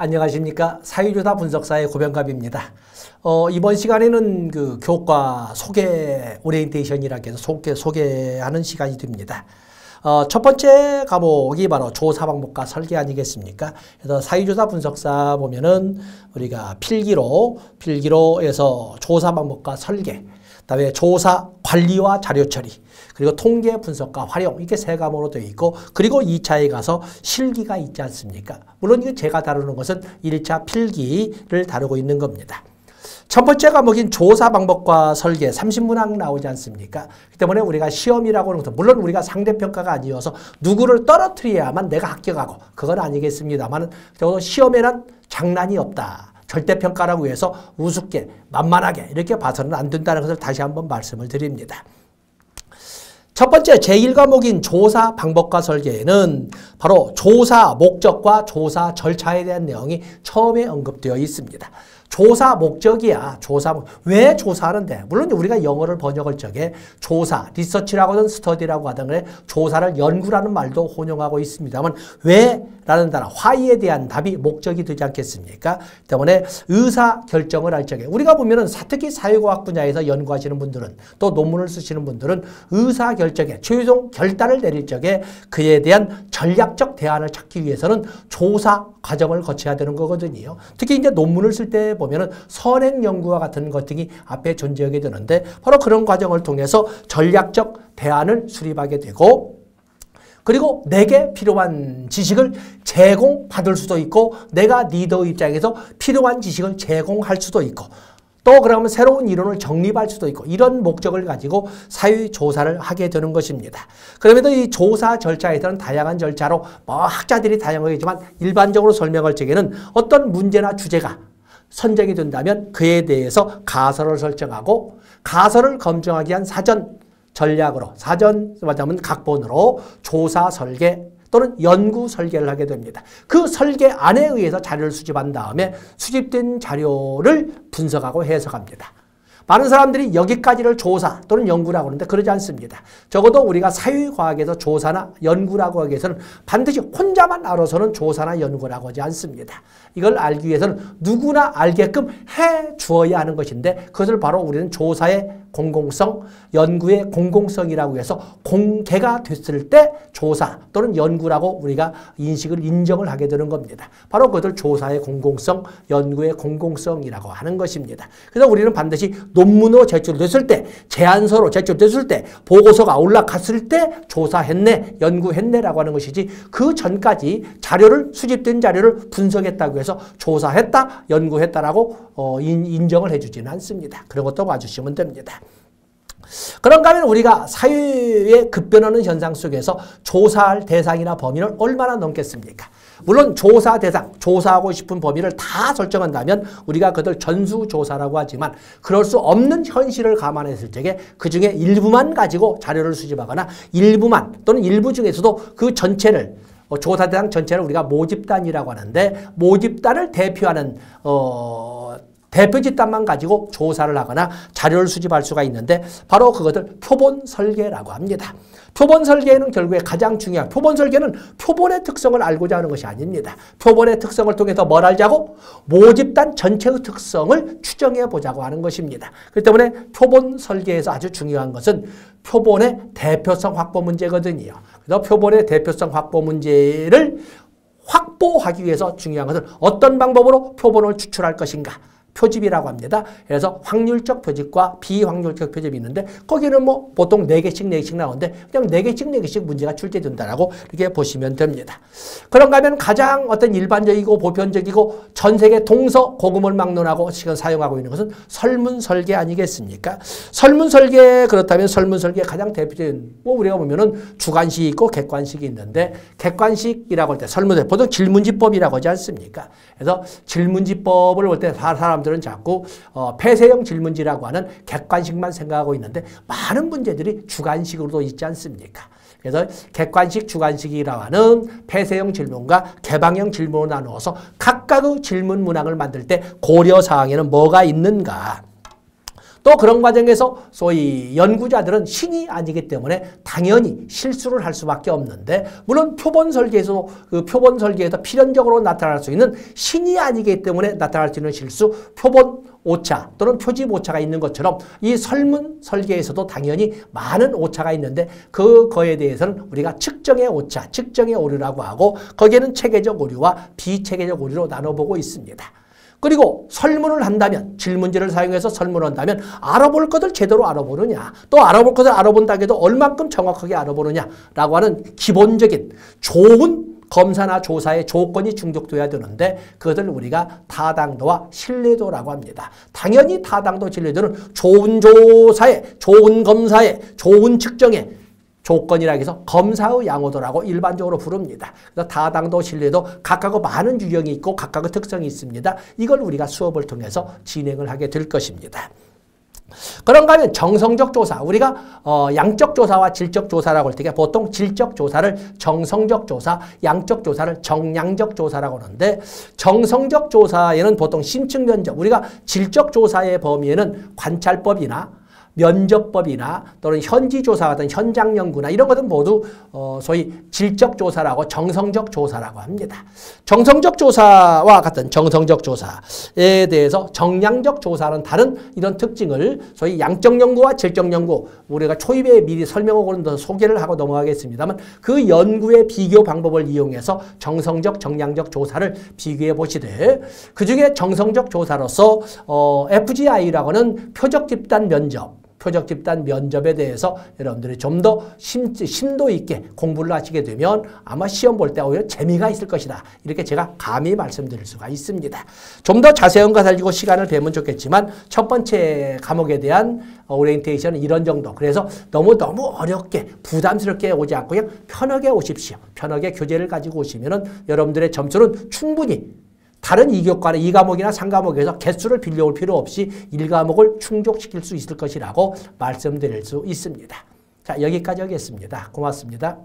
안녕하십니까. 사유조사 분석사의 고병갑입니다. 이번 시간에는 그 교과 소개 오리엔테이션이라고 해서 소개하는 시간이 됩니다. 첫 번째 과목이 바로 조사 방법과 설계 아니겠습니까? 그래서 사유조사 분석사 보면은 우리가 필기로에서 조사 방법과 설계, 그다음에 조사 관리와 자료 처리, 그리고 통계 분석과 활용, 이게 세 과목으로 되어 있고, 그리고 2차에 가서 실기가 있지 않습니까? 물론 이거 제가 다루는 것은 1차 필기를 다루고 있는 겁니다. 첫 번째 과목인 조사 방법과 설계 30문항 나오지 않습니까? 그 때문에 우리가 시험이라고 하는 것은 물론 우리가 상대평가가 아니어서 누구를 떨어뜨려야만 내가 합격하고 그건 아니겠습니다만 적어도 시험에는 장난이 없다. 절대평가라고 해서 우습게 만만하게 이렇게 봐서는 안 된다는 것을 다시 한번 말씀을 드립니다. 첫 번째 제1과목인 조사 방법과 설계에는 바로 조사 목적과 조사 절차에 대한 내용이 처음에 언급되어 있습니다. 조사 목적이야. 왜 조사하는데? 물론 우리가 영어를 번역할 적에 조사, 리서치라고 하든 스터디라고 하든 그래 조사를 연구라는 말도 혼용하고 있습니다만 왜? 라는 단어, why에 대한 답이 목적이 되지 않겠습니까? 때문에 의사 결정을 할 적에 우리가 보면은 특히 사회과학 분야에서 연구하시는 분들은 또 논문을 쓰시는 분들은 의사 결정에 최종 결단을 내릴 적에 그에 대한 전략적 대안을 찾기 위해서는 조사 과정을 거쳐야 되는 거거든요. 특히 이제 논문을 쓸 때 보면은 선행 연구와 같은 것 등이 앞에 존재하게 되는데 바로 그런 과정을 통해서 전략적 대안을 수립하게 되고 그리고 내게 필요한 지식을 제공받을 수도 있고 내가 리더 입장에서 필요한 지식을 제공할 수도 있고 또 그러면 새로운 이론을 정립할 수도 있고 이런 목적을 가지고 사유조사를 하게 되는 것입니다. 그럼에도 이 조사 절차에서는 다양한 절차로 학자들이 다양하겠지만 일반적으로 설명할 적에는 어떤 문제나 주제가 선정이 된다면 그에 대해서 가설을 설정하고 가설을 검증하기 위한 사전 전략으로 사전 말하자면 각본으로 조사 설계 또는 연구 설계를 하게 됩니다. 그 설계 안에 의해서 자료를 수집한 다음에 수집된 자료를 분석하고 해석합니다. 많은 사람들이 여기까지를 조사 또는 연구라고 하는데 그러지 않습니다. 적어도 우리가 사회과학에서 조사나 연구라고 하기 위해서는 반드시 혼자만 알아서는 조사나 연구라고 하지 않습니다. 이걸 알기 위해서는 누구나 알게끔 해 주어야 하는 것인데 그것을 바로 우리는 조사의 공공성, 연구의 공공성이라고 해서 공개가 됐을 때 조사 또는 연구라고 우리가 인정을 하게 되는 겁니다. 바로 그것을 조사의 공공성, 연구의 공공성이라고 하는 것입니다. 그래서 우리는 반드시 논문으로 제출됐을 때, 제안서로 제출됐을 때, 보고서가 올라갔을 때 조사했네, 연구했네라고 하는 것이지 그 전까지 수집된 자료를 분석했다고 해서 조사했다, 연구했다라고 인정을 해주지는 않습니다. 그런 것도 봐주시면 됩니다. 그런가 하면 우리가 사회에 급변하는 현상 속에서 조사할 대상이나 범위를 얼마나 넘겠습니까? 물론 조사 대상, 조사하고 싶은 범위를 다 설정한다면 우리가 그들 전수조사라고 하지만 그럴 수 없는 현실을 감안했을 적에 그 중에 일부만 가지고 자료를 수집하거나 일부만 또는 일부 중에서도 그 전체를 조사 대상 전체를 우리가 모집단이라고 하는데 모집단을 대표하는 대표 집단만 가지고 조사를 하거나 자료를 수집할 수가 있는데 바로 그것을 표본 설계라고 합니다. 표본 설계는 결국에 가장 중요한 표본 설계는 표본의 특성을 알고자 하는 것이 아닙니다. 표본의 특성을 통해서 뭘 알자고? 모집단 전체의 특성을 추정해 보자고 하는 것입니다. 그렇기 때문에 표본 설계에서 아주 중요한 것은 표본의 대표성 확보 문제거든요. 그래서 표본의 대표성 확보 문제를 확보하기 위해서 중요한 것은 어떤 방법으로 표본을 추출할 것인가? 표집이라고 합니다. 그래서 확률적 표집과 비확률적 표집이 있는데 거기는 뭐 보통 4개씩 나오는데 그냥 4개씩 문제가 출제된다라고 이렇게 보시면 됩니다. 그런가 하면 가장 어떤 일반적이고 보편적이고 전 세계 동서고금을 막론하고 지금 사용하고 있는 것은 설문설계 아니겠습니까? 설문설계 그렇다면 설문설계 가장 대표적인 우리가 보면은 주관식이 있고 객관식이 있는데 객관식이라고 할 때 설문설계 보통 질문지법이라고 하지 않습니까? 그래서 질문지법을 볼 때 사람들은 자꾸 폐쇄형 질문지라고 하는 객관식만 생각하고 있는데 많은 문제들이 주관식으로도 있지 않습니까? 그래서 객관식, 주관식이라고 하는 폐쇄형 질문과 개방형 질문으로 나누어서 각각의 질문 문항을 만들 때 고려사항에는 뭐가 있는가? 또 그런 과정에서 소위 연구자들은 신이 아니기 때문에 당연히 실수를 할 수밖에 없는데, 물론 표본 설계에서 그 표본 설계에서 필연적으로 나타날 수 있는 신이 아니기 때문에 나타날 수 있는 실수, 표본 오차 또는 표집 오차가 있는 것처럼 이 설문 설계에서도 당연히 많은 오차가 있는데, 그거에 대해서는 우리가 측정의 오차, 측정의 오류라고 하고, 거기에는 체계적 오류와 비체계적 오류로 나눠보고 있습니다. 그리고 설문을 한다면, 질문지를 사용해서 설문한다면 알아볼 것을 제대로 알아보느냐, 또 알아볼 것을 알아본다고 해도 얼만큼 정확하게 알아보느냐라고 하는 기본적인 좋은 검사나 조사의 조건이 충족돼야 되는데, 그것을 우리가 타당도와 신뢰도라고 합니다. 당연히 타당도, 신뢰도는 좋은 조사에, 좋은 검사에, 좋은 측정에 조건이라고 해서 검사의 양호도라고 일반적으로 부릅니다. 그래서 타당도, 신뢰도 각각의 많은 유형이 있고 각각의 특성이 있습니다. 이걸 우리가 수업을 통해서 진행을 하게 될 것입니다. 그런가 하면 정성적 조사, 우리가 양적 조사와 질적 조사라고 할 때 보통 질적 조사를 정성적 조사, 양적 조사를 정량적 조사라고 하는데, 정성적 조사에는 보통 심층 면접, 우리가 질적 조사의 범위에는 관찰법이나 면접법이나 또는 현지조사 같은 현장 연구나 이런 것은 모두 소위 질적 조사라고, 정성적 조사라고 합니다. 정성적 조사와 같은 정성적 조사에 대해서 정량적 조사는 다른 이런 특징을, 소위 양적 연구와 질적 연구, 우리가 초입에 미리 설명하고는 소개를 하고 넘어가겠습니다만, 그 연구의 비교 방법을 이용해서 정성적, 정량적 조사를 비교해 보시되, 그 중에 정성적 조사로서 FGI라고 하는 표적 집단 면접, 표적 집단 면접에 대해서 여러분들이 좀 더 심도 있게 공부를 하시게 되면 아마 시험 볼 때 오히려 재미가 있을 것이다. 이렇게 제가 감히 말씀드릴 수가 있습니다. 좀 더 자세한 것 가지고 시간을 배우면 좋겠지만, 첫 번째 과목에 대한 오리엔테이션은 이런 정도. 그래서 너무 어렵게 부담스럽게 오지 않고 그냥 편하게 오십시오. 편하게 교재를 가지고 오시면은 여러분들의 점수는 충분히 다른 2교과나 2과목이나 3과목에서 개수를 빌려올 필요 없이 1과목을 충족시킬 수 있을 것이라고 말씀드릴 수 있습니다. 자, 여기까지 하겠습니다. 고맙습니다.